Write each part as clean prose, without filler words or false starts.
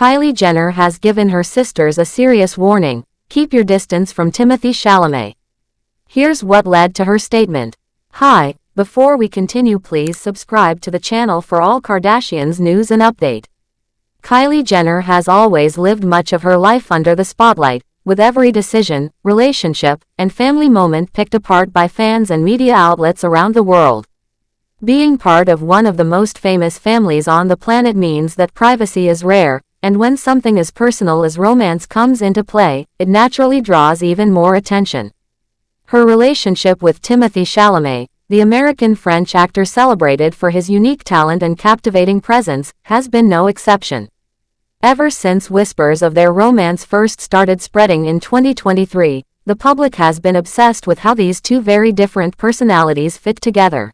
Kylie Jenner has given her sisters a serious warning: keep your distance from Timothee Chalamet. Here's what led to her statement. Hi, before we continue, please subscribe to the channel for all Kardashians news and update. Kylie Jenner has always lived much of her life under the spotlight, with every decision, relationship, and family moment picked apart by fans and media outlets around the world. Being part of one of the most famous families on the planet means that privacy is rare, and when something as personal as romance comes into play, it naturally draws even more attention. Her relationship with Timothee Chalamet, the American-French actor celebrated for his unique talent and captivating presence, has been no exception. Ever since whispers of their romance first started spreading in 2023, the public has been obsessed with how these two very different personalities fit together.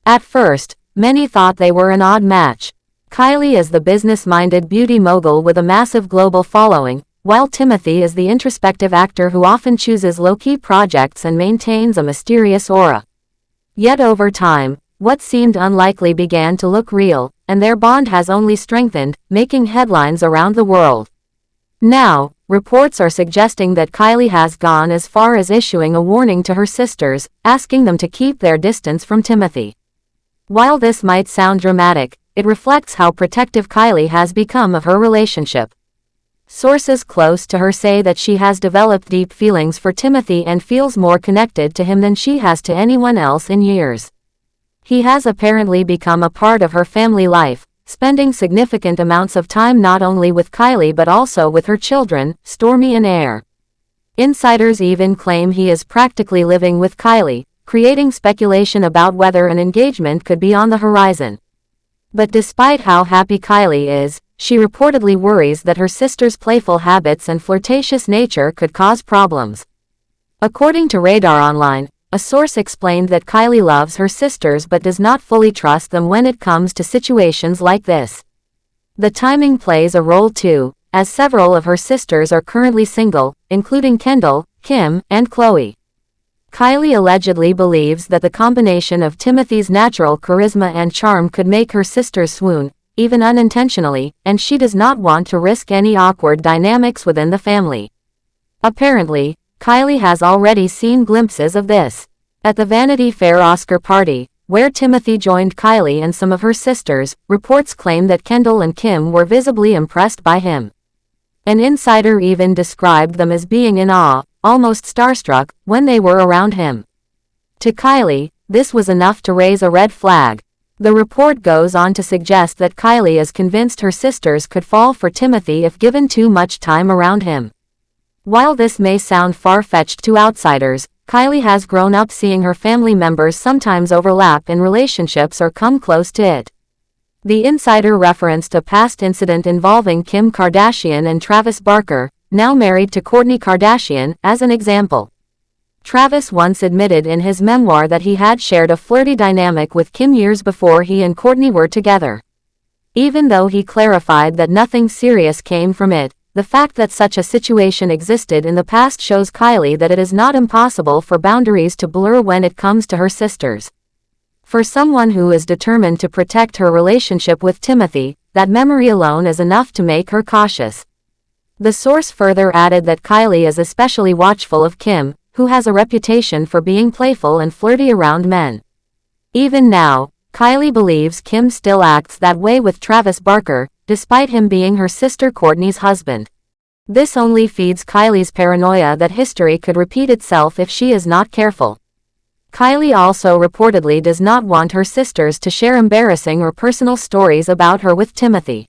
At first, many thought they were an odd match. Kylie is the business-minded beauty mogul with a massive global following, while Timothee is the introspective actor who often chooses low-key projects and maintains a mysterious aura. Yet over time, what seemed unlikely began to look real, and their bond has only strengthened, making headlines around the world. Now, reports are suggesting that Kylie has gone as far as issuing a warning to her sisters, asking them to keep their distance from Timothee. While this might sound dramatic, it reflects how protective Kylie has become of her relationship. Sources close to her say that she has developed deep feelings for Timothee and feels more connected to him than she has to anyone else in years. He has apparently become a part of her family life, spending significant amounts of time not only with Kylie but also with her children, Stormi and Aire. Insiders even claim he is practically living with Kylie, creating speculation about whether an engagement could be on the horizon. But despite how happy Kylie is, she reportedly worries that her sister's playful habits and flirtatious nature could cause problems. According to Radar Online, a source explained that Kylie loves her sisters but does not fully trust them when it comes to situations like this. The timing plays a role too, as several of her sisters are currently single, including Kendall, Kim, and Khloe. Kylie allegedly believes that the combination of Timothee's natural charisma and charm could make her sisters swoon, even unintentionally, and she does not want to risk any awkward dynamics within the family. Apparently, Kylie has already seen glimpses of this. At the Vanity Fair Oscar party, where Timothee joined Kylie and some of her sisters, reports claim that Kendall and Kim were visibly impressed by him. An insider even described them as being in awe, almost starstruck, when they were around him. To Kylie, this was enough to raise a red flag. The report goes on to suggest that Kylie is convinced her sisters could fall for Timothee if given too much time around him. While this may sound far-fetched to outsiders, Kylie has grown up seeing her family members sometimes overlap in relationships or come close to it. The insider referenced a past incident involving Kim Kardashian and Travis Barker, now married to Kourtney Kardashian, as an example. Travis once admitted in his memoir that he had shared a flirty dynamic with Kim years before he and Kourtney were together. Even though he clarified that nothing serious came from it, the fact that such a situation existed in the past shows Kylie that it is not impossible for boundaries to blur when it comes to her sisters. For someone who is determined to protect her relationship with Timothee, that memory alone is enough to make her cautious. The source further added that Kylie is especially watchful of Kim, who has a reputation for being playful and flirty around men. Even now, Kylie believes Kim still acts that way with Travis Barker, despite him being her sister Kourtney's husband. This only feeds Kylie's paranoia that history could repeat itself if she is not careful. Kylie also reportedly does not want her sisters to share embarrassing or personal stories about her with Timothee.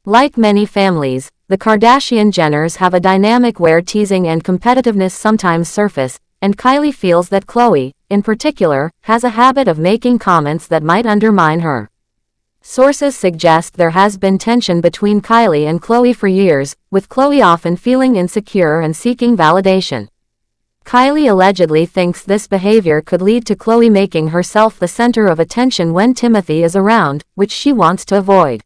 Like many families, the Kardashian-Jenners have a dynamic where teasing and competitiveness sometimes surface, and Kylie feels that Khloe, in particular, has a habit of making comments that might undermine her. Sources suggest there has been tension between Kylie and Khloe for years, with Khloe often feeling insecure and seeking validation. Kylie allegedly thinks this behavior could lead to Khloe making herself the center of attention when Timothee is around, which she wants to avoid.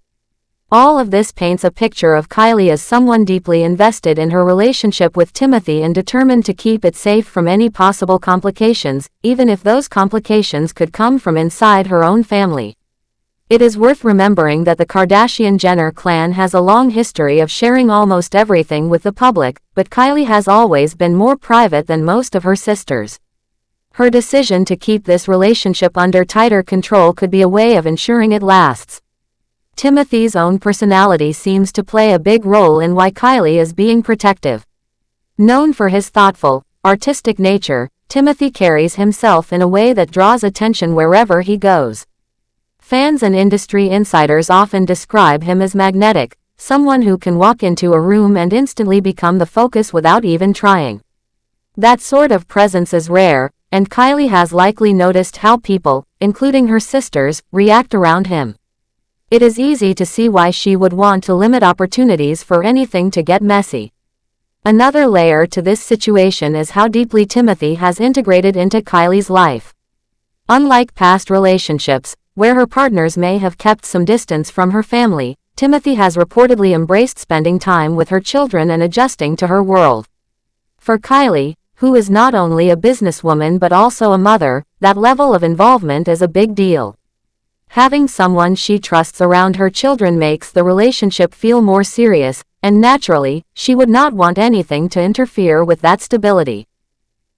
All of this paints a picture of Kylie as someone deeply invested in her relationship with Timothee and determined to keep it safe from any possible complications, even if those complications could come from inside her own family. It is worth remembering that the Kardashian-Jenner clan has a long history of sharing almost everything with the public, but Kylie has always been more private than most of her sisters. Her decision to keep this relationship under tighter control could be a way of ensuring it lasts. Timothee's own personality seems to play a big role in why Kylie is being protective. Known for his thoughtful, artistic nature, Timothee carries himself in a way that draws attention wherever he goes. Fans and industry insiders often describe him as magnetic, someone who can walk into a room and instantly become the focus without even trying. That sort of presence is rare, and Kylie has likely noticed how people, including her sisters, react around him. It is easy to see why she would want to limit opportunities for anything to get messy. Another layer to this situation is how deeply Timothee has integrated into Kylie's life. Unlike past relationships, where her partners may have kept some distance from her family, Timothee has reportedly embraced spending time with her children and adjusting to her world. For Kylie, who is not only a businesswoman but also a mother, that level of involvement is a big deal. Having someone she trusts around her children makes the relationship feel more serious, and naturally, she would not want anything to interfere with that stability.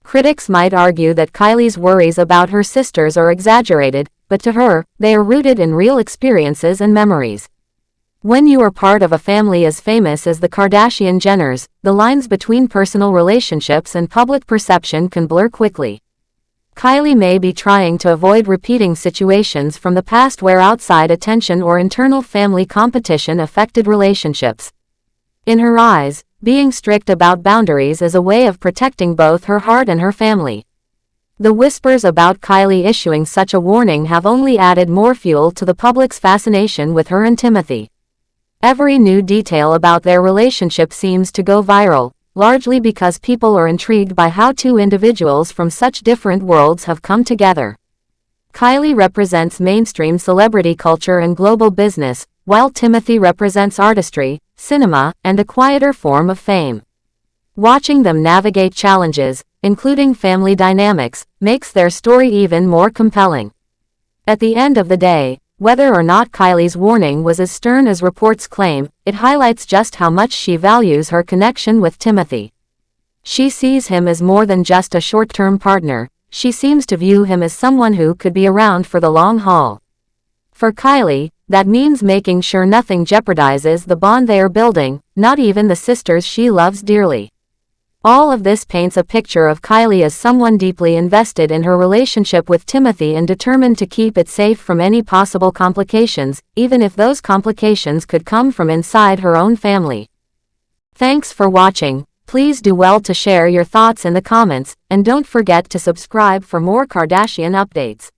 Critics might argue that Kylie's worries about her sisters are exaggerated, but to her, they are rooted in real experiences and memories. When you are part of a family as famous as the Kardashian-Jenners, the lines between personal relationships and public perception can blur quickly. Kylie may be trying to avoid repeating situations from the past where outside attention or internal family competition affected relationships. In her eyes, being strict about boundaries is a way of protecting both her heart and her family. The whispers about Kylie issuing such a warning have only added more fuel to the public's fascination with her and Timothee. Every new detail about their relationship seems to go viral, largely because people are intrigued by how two individuals from such different worlds have come together. Kylie represents mainstream celebrity culture and global business, while Timothee represents artistry, cinema, and a quieter form of fame. Watching them navigate challenges, including family dynamics, makes their story even more compelling. At the end of the day, whether or not Kylie's warning was as stern as reports claim, it highlights just how much she values her connection with Timothee. She sees him as more than just a short-term partner. She seems to view him as someone who could be around for the long haul. For Kylie, that means making sure nothing jeopardizes the bond they are building, not even the sisters she loves dearly. All of this paints a picture of Kylie as someone deeply invested in her relationship with Timothee and determined to keep it safe from any possible complications, even if those complications could come from inside her own family. Thanks for watching. Please do well to share your thoughts in the comments, and don't forget to subscribe for more Kardashian updates.